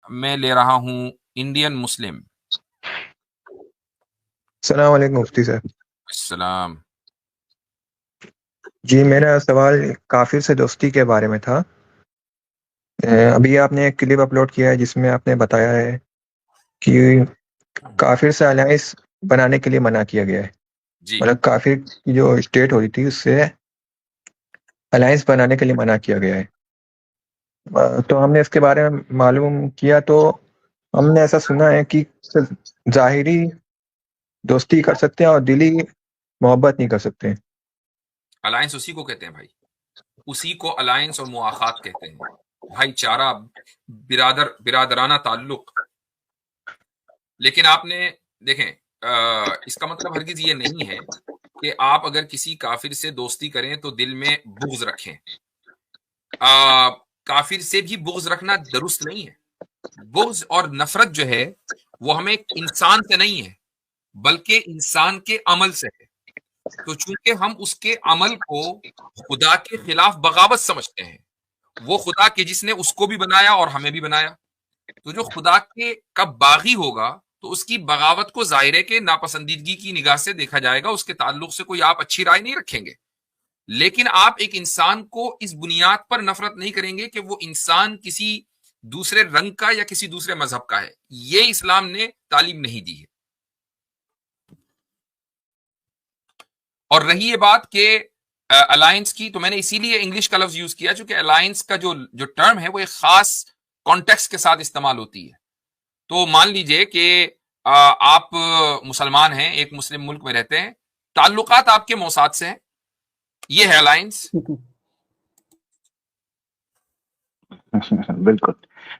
میں لے رہا ہوں انڈین مسلم. السلام علیکم مفتی صاحب. السلام. جی میرا سوال کافر سے دوستی کے بارے میں تھا. ابھی آپ نے ایک کلپ اپلوڈ کیا ہے جس میں آپ نے بتایا ہے کہ کافر سے الائنس بنانے کے لیے منع کیا گیا ہے. جی مطلب کافر کی جو اسٹیٹ ہوتی تھی اس سے الائنس بنانے کے لیے منع کیا گیا ہے. تو ہم نے اس کے بارے میں معلوم کیا تو ہم نے ایسا سنا ہے کہ ظاہری دوستی کر سکتے ہیں اور دلی محبت نہیں کر سکتے. الائنس اسی کو کہتے ہیں بھائی, اسی کو الائنس اور مواخات کہتے ہیں, بھائی چارہ, برادرانہ تعلق. لیکن آپ نے دیکھیں, اس کا مطلب ہرگز یہ نہیں ہے کہ آپ اگر کسی کافر سے دوستی کریں تو دل میں بغض رکھیں. کافر سے بھی بغض رکھنا درست نہیں ہے. بغض اور نفرت جو ہے وہ ہمیں انسان سے نہیں ہے بلکہ انسان کے عمل سے ہے. تو چونکہ ہم اس کے عمل کو خدا کے خلاف بغاوت سمجھتے ہیں, وہ خدا کے جس نے اس کو بھی بنایا اور ہمیں بھی بنایا, تو جو خدا کے کب باغی ہوگا تو اس کی بغاوت کو ظاہر ہے کہ ناپسندیدگی کی نگاہ سے دیکھا جائے گا, اس کے تعلق سے کوئی آپ اچھی رائے نہیں رکھیں گے. لیکن آپ ایک انسان کو اس بنیاد پر نفرت نہیں کریں گے کہ وہ انسان کسی دوسرے رنگ کا یا کسی دوسرے مذہب کا ہے. یہ اسلام نے تعلیم نہیں دی ہے. اور رہی یہ بات کہ الائنس کی, تو میں نے اسی لیے انگلش کا لفظ یوز کیا چونکہ الائنس کا جو ٹرم ہے وہ ایک خاص کانٹیکسٹ کے ساتھ استعمال ہوتی ہے. تو مان لیجئے کہ آپ مسلمان ہیں, ایک مسلم ملک میں رہتے ہیں, تعلقات آپ کے موساد سے ہیں, یہ ہے الائنس. بالکل,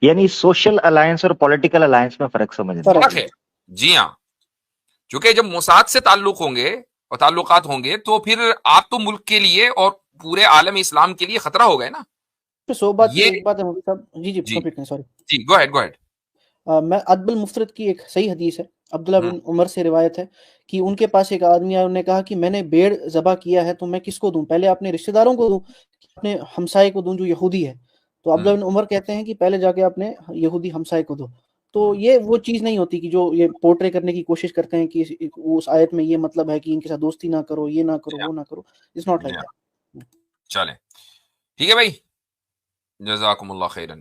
یعنی سوشل الائنس اور پولیٹیکل الائنس میں فرق سمجھنا فرق ہے. جی ہاں, چونکہ جب موساد سے تعلق ہوں گے اور تعلقات ہوں گے تو پھر آپ تو ملک کے لیے اور پورے عالم اسلام کے لیے خطرہ ہو گئے نا. سو بات یہ ایک بات ہے مفتی صاحب. جی کمپلیٹ کریں, سوری. جی گو ہیڈ. میں ادب المفرد کی ایک صحیح حدیث ہے, عبداللہ بن عمر سے روایت ہے کہ ان کے پاس ایک آدمی آیا, انہوں نے کہا کہ میں نے بھیڑ ذبح کیا ہے تو میں کس کو دوں, پہلے اپنے رشتہ داروں کو دوں, اپنے ہمسائے کو دوں جو یہودی ہے. تو عبداللہ بن عمر کہتے ہیں کہ پہلے جا کے اپنے یہودی ہمسائے کو دو. تو یہ وہ چیز نہیں ہوتی کہ جو یہ پورٹرے کرنے کی کوشش کرتے ہیں کہ اس آیت میں یہ مطلب ہے کہ ان کے ساتھ دوستی نہ کرو, یہ نہ کرو, وہ نہ کرو. It's not like that. چلیں ٹھیک ہے بھائی, جزاکم اللہ خیرن.